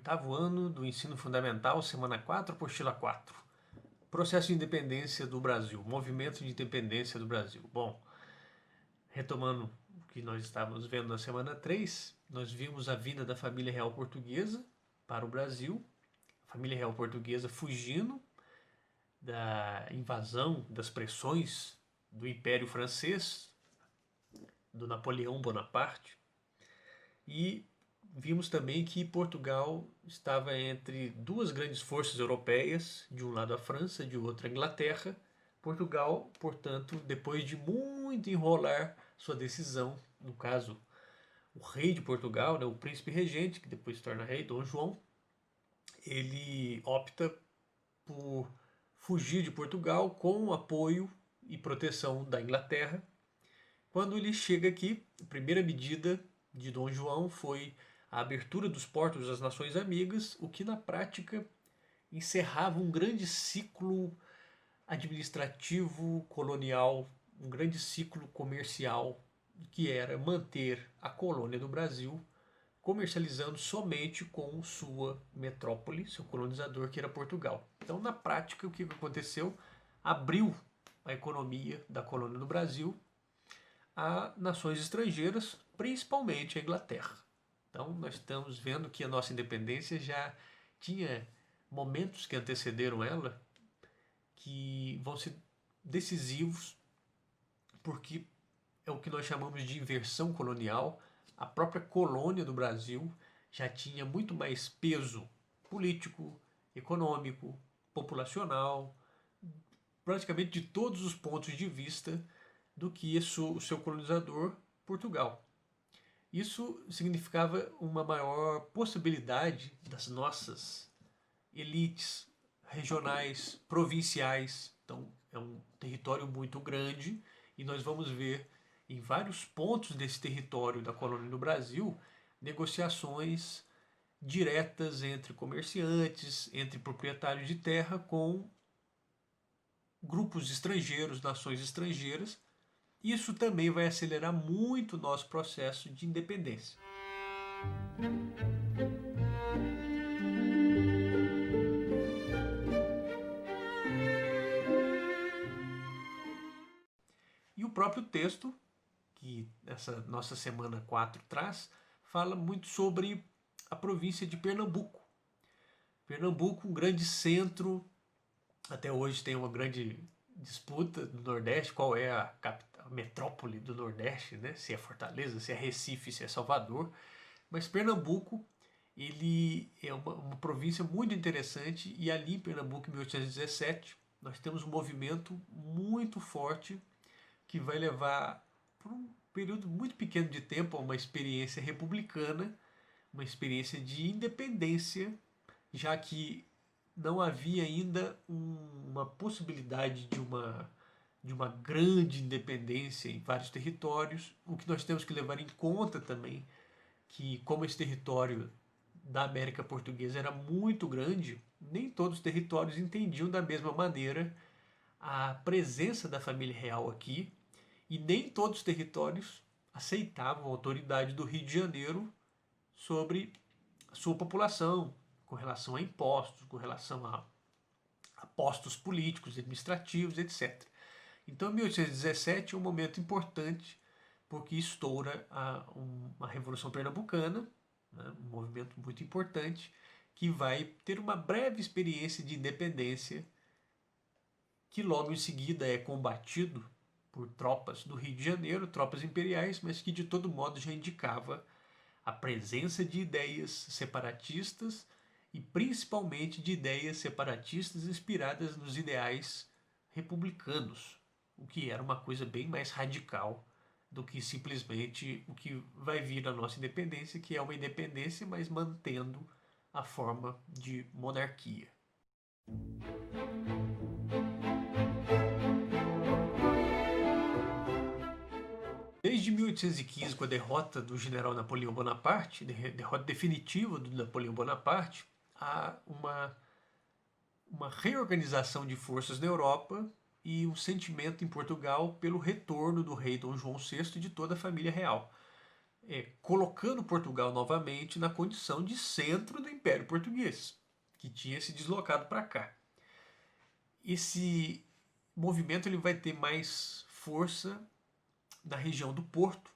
Oitavo ano do ensino fundamental, semana 4, apostila 4. Processo de independência do Brasil, movimento de independência do Brasil. Bom, retomando o que nós estávamos vendo na semana 3, nós vimos a vinda da família real portuguesa para o Brasil, a família real portuguesa fugindo da invasão, das pressões do Império Francês, do Napoleão Bonaparte, e vimos também que Portugal estava entre duas grandes forças europeias, de um lado a França, de outro a Inglaterra. Portugal, portanto, depois de muito enrolar sua decisão, no caso, o rei de Portugal, né, o príncipe regente, que depois se torna rei, Dom João, ele opta por fugir de Portugal com o apoio e proteção da Inglaterra. Quando ele chega aqui, a primeira medida de Dom João foi a abertura dos portos às nações amigas, o que na prática encerrava um grande ciclo administrativo colonial, um grande ciclo comercial, que era manter a colônia do Brasil comercializando somente com sua metrópole, seu colonizador, que era Portugal. Então, na prática, o que aconteceu? Abriu a economia da colônia do Brasil a nações estrangeiras, principalmente a Inglaterra. Então, nós estamos vendo que a nossa independência já tinha momentos que antecederam ela que vão ser decisivos, porque é o que nós chamamos de inversão colonial. A própria colônia do Brasil já tinha muito mais peso político, econômico, populacional, praticamente de todos os pontos de vista do que o seu colonizador, Portugal. Isso significava uma maior possibilidade das nossas elites regionais, provinciais. Então, é um território muito grande e nós vamos ver em vários pontos desse território da colônia do Brasil negociações diretas entre comerciantes, entre proprietários de terra com grupos estrangeiros, nações estrangeiras. Isso também vai acelerar muito o nosso processo de independência. E o próprio texto, que essa nossa semana 4 traz, fala muito sobre a província de Pernambuco. Pernambuco, um grande centro, até hoje tem uma grande disputa no Nordeste, qual é a capital, a metrópole do Nordeste, né? Se é Fortaleza, se é Recife, se é Salvador. Mas Pernambuco, ele é uma província muito interessante, e ali em Pernambuco, em 1817, nós temos um movimento muito forte que vai levar, por um período muito pequeno de tempo, a uma experiência republicana, uma experiência de independência, já que não havia ainda uma possibilidade de uma grande independência em vários territórios. O que nós temos que levar em conta também, que como esse território da América Portuguesa era muito grande, nem todos os territórios entendiam da mesma maneira a presença da família real aqui, e nem todos os territórios aceitavam a autoridade do Rio de Janeiro sobre a sua população, com relação a impostos, com relação a postos políticos, administrativos, etc. Então, 1817 é um momento importante, porque estoura uma Revolução Pernambucana, né, um movimento muito importante, que vai ter uma breve experiência de independência, que logo em seguida é combatido por tropas do Rio de Janeiro, tropas imperiais, mas que de todo modo já indicava a presença de ideias separatistas, e principalmente de ideias separatistas inspiradas nos ideais republicanos, o que era uma coisa bem mais radical do que simplesmente o que vai vir na nossa independência, que é uma independência, mas mantendo a forma de monarquia. Desde 1815, com a derrota do general Napoleão Bonaparte, derrota definitiva do Napoleão Bonaparte, há uma reorganização de forças na Europa e um sentimento em Portugal pelo retorno do rei Dom João VI e de toda a família real. colocando Portugal novamente na condição de centro do Império Português, que tinha se deslocado para cá. Esse movimento ele vai ter mais força na região do Porto.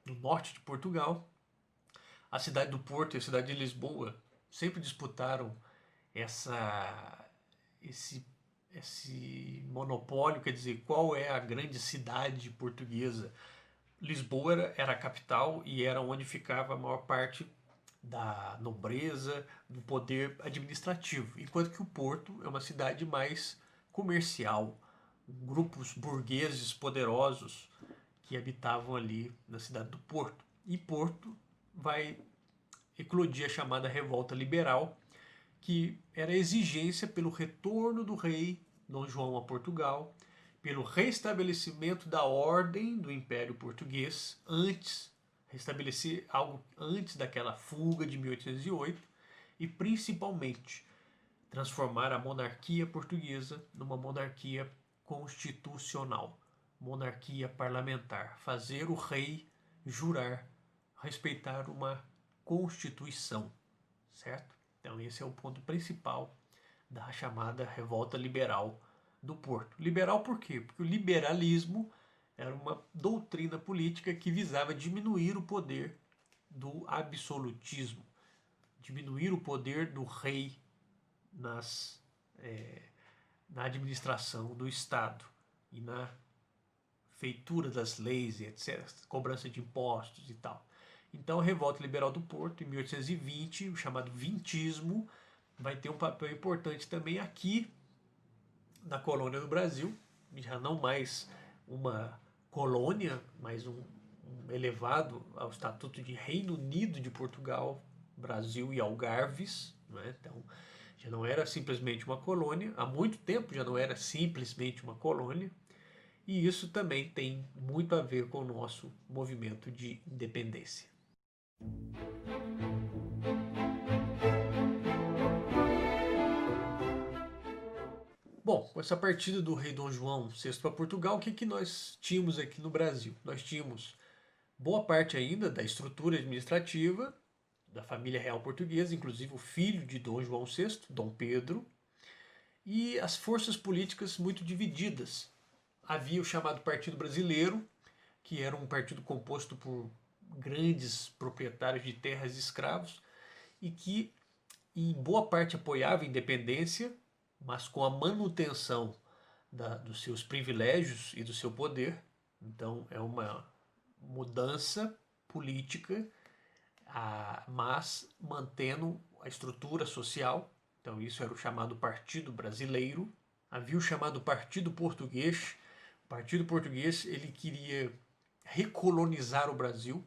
No norte de Portugal. A cidade do Porto e a cidade de Lisboa sempre disputaram esse monopólio, quer dizer, qual é a grande cidade portuguesa. Lisboa era a capital e era onde ficava a maior parte da nobreza, do poder administrativo, enquanto que o Porto é uma cidade mais comercial, grupos burgueses poderosos que habitavam ali na cidade do Porto. E Porto vai eclodir a chamada Revolta Liberal, que era a exigência pelo retorno do rei Dom João a Portugal, pelo restabelecimento da ordem do Império Português, restabelecer algo antes daquela fuga de 1808, e principalmente transformar a monarquia portuguesa numa monarquia constitucional, monarquia parlamentar, fazer o rei jurar respeitar uma constituição, certo? Então esse é o ponto principal da chamada revolta liberal do Porto. Liberal por quê? Porque o liberalismo era uma doutrina política que visava diminuir o poder do absolutismo, diminuir o poder do rei na administração do Estado e na feitura das leis, etc., cobrança de impostos e tal. Então a Revolta Liberal do Porto, em 1820, o chamado vintismo, vai ter um papel importante também aqui na colônia do Brasil, já não mais uma colônia, mas um elevado ao estatuto de Reino Unido de Portugal, Brasil e Algarves, né? Então já não era simplesmente uma colônia, há muito tempo já não era simplesmente uma colônia, e isso também tem muito a ver com o nosso movimento de independência. Bom, com essa partida do rei Dom João VI para Portugal, o que nós tínhamos aqui no Brasil? Nós tínhamos boa parte ainda da estrutura administrativa da família real portuguesa, inclusive o filho de Dom João VI, Dom Pedro, e as forças políticas muito divididas. Havia o chamado Partido Brasileiro, que era um partido composto por grandes proprietários de terras e escravos, e que em boa parte apoiava a independência, mas com a manutenção dos seus privilégios e do seu poder. Então é uma mudança política, mas mantendo a estrutura social. Então isso era o chamado Partido Brasileiro. Havia o chamado Partido Português. O Partido Português ele queria recolonizar o Brasil,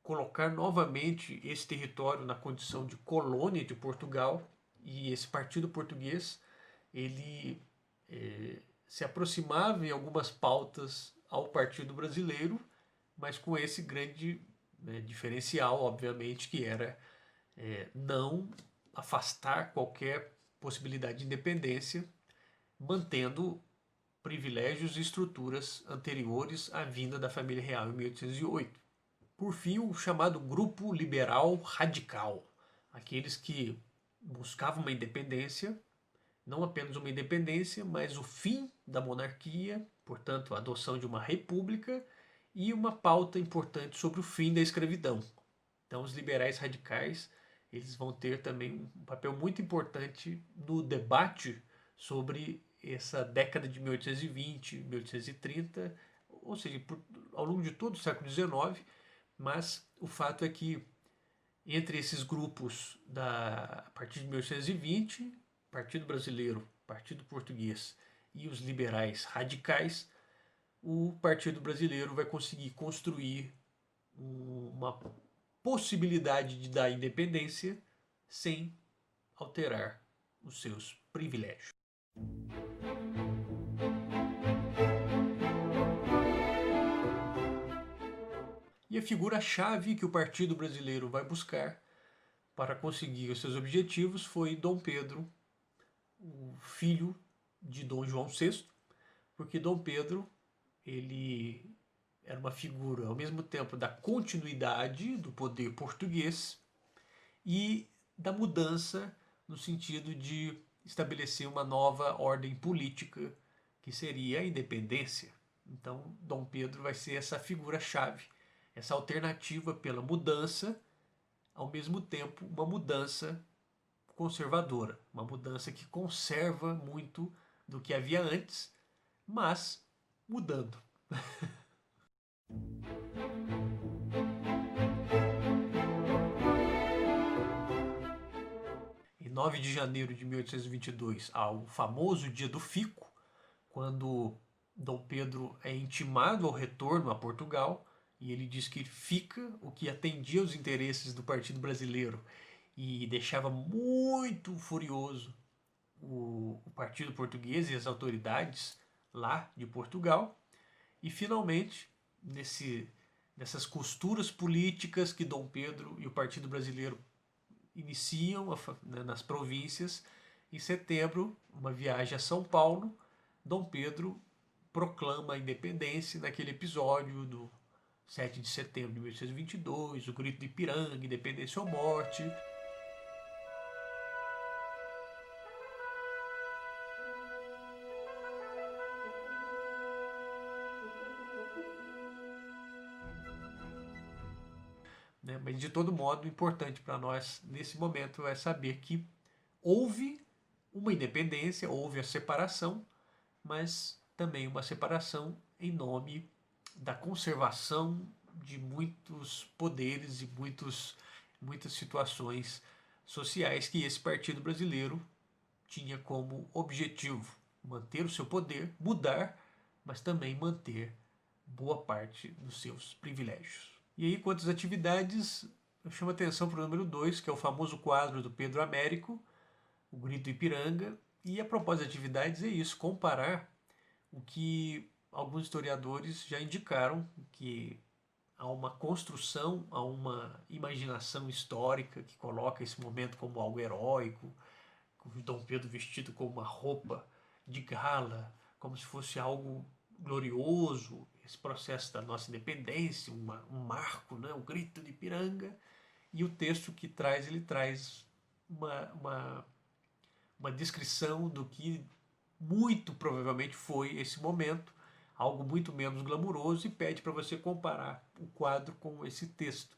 colocar novamente esse território na condição de colônia de Portugal, e esse Partido Português ele se aproximava em algumas pautas ao Partido Brasileiro, mas com esse grande diferencial, obviamente, que era não afastar qualquer possibilidade de independência, mantendo privilégios e estruturas anteriores à vinda da família real em 1808. Por fim, o chamado Grupo Liberal Radical, aqueles que buscavam uma independência, não apenas uma independência, mas o fim da monarquia, portanto a adoção de uma república, e uma pauta importante sobre o fim da escravidão. Então os liberais radicais eles vão ter também um papel muito importante no debate sobre essa década de 1820, 1830, ou seja, ao longo de todo o século XIX, mas o fato é que entre esses grupos, a partir de 1820, Partido Brasileiro, Partido Português e os liberais radicais, o Partido Brasileiro vai conseguir construir uma possibilidade de dar independência sem alterar os seus privilégios. E a figura-chave que o Partido Brasileiro vai buscar para conseguir os seus objetivos foi Dom Pedro, o filho de Dom João VI, porque Dom Pedro ele era uma figura ao mesmo tempo da continuidade do poder português e da mudança no sentido de estabelecer uma nova ordem política que seria a independência. Então, Dom Pedro vai ser essa figura-chave, essa alternativa pela mudança, ao mesmo tempo uma mudança conservadora, uma mudança que conserva muito do que havia antes, mas mudando. Em 9 de janeiro de 1822, ao famoso Dia do Fico, quando Dom Pedro é intimado ao retorno a Portugal, e ele diz que fica, o que atendia aos interesses do Partido Brasileiro e deixava muito furioso o Partido Português e as autoridades lá de Portugal. E finalmente, nessas costuras políticas que Dom Pedro e o Partido Brasileiro iniciam nas províncias, em setembro, uma viagem a São Paulo, Dom Pedro proclama a independência naquele episódio do 7 de setembro de 1822, o Grito de Ipiranga, independência ou morte. Né? Mas de todo modo, importante para nós nesse momento é saber que houve uma independência, houve a separação, mas também uma separação em nome da conservação de muitos poderes e muitas situações sociais que esse partido brasileiro tinha como objetivo manter o seu poder, mudar, mas também manter boa parte dos seus privilégios. E aí, quanto às atividades, eu chamo a atenção para o número 2, que é o famoso quadro do Pedro Américo, o Grito do Ipiranga. E a propósito de atividades é isso, comparar o que alguns historiadores já indicaram, que há uma construção, há uma imaginação histórica que coloca esse momento como algo heróico, com Dom Pedro vestido com uma roupa de gala, como se fosse algo glorioso, esse processo da nossa independência, um marco, né? O Grito de Ipiranga. E o texto que traz, ele traz uma descrição do que muito provavelmente foi esse momento, algo muito menos glamuroso, e pede para você comparar o quadro com esse texto.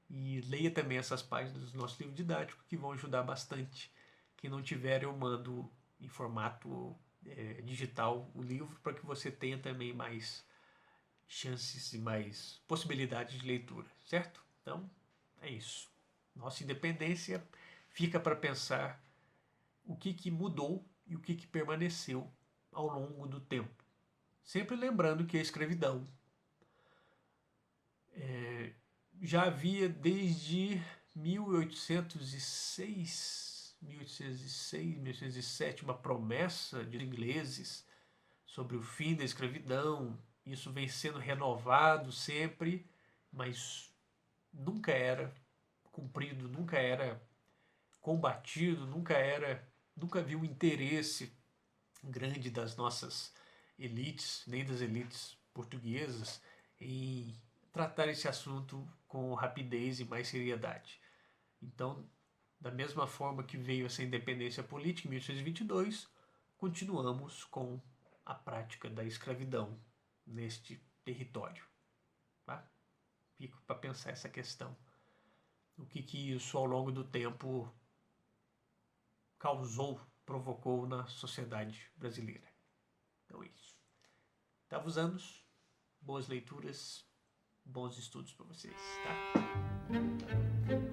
E leia também essas páginas do nosso livro didático, que vão ajudar bastante. Quem não tiver, eu mando em formato digital o livro, para que você tenha também mais chances e mais possibilidades de leitura, certo? Então, é isso. Nossa independência fica para pensar o que mudou e o que permaneceu ao longo do tempo. Sempre lembrando que a escravidão já havia desde 1806, 1807, uma promessa de ingleses sobre o fim da escravidão. Isso vem sendo renovado sempre, mas nunca era cumprido, nunca era combatido, nunca havia um interesse grande das nossas elites, nem das elites portuguesas, em tratar esse assunto com rapidez e mais seriedade. Então, da mesma forma que veio essa independência política em 1822, continuamos com a prática da escravidão neste território. Tá? Fico para pensar essa questão. O que isso ao longo do tempo causou, provocou na sociedade brasileira. Então é isso. Oitavos anos, boas leituras, bons estudos para vocês, tá?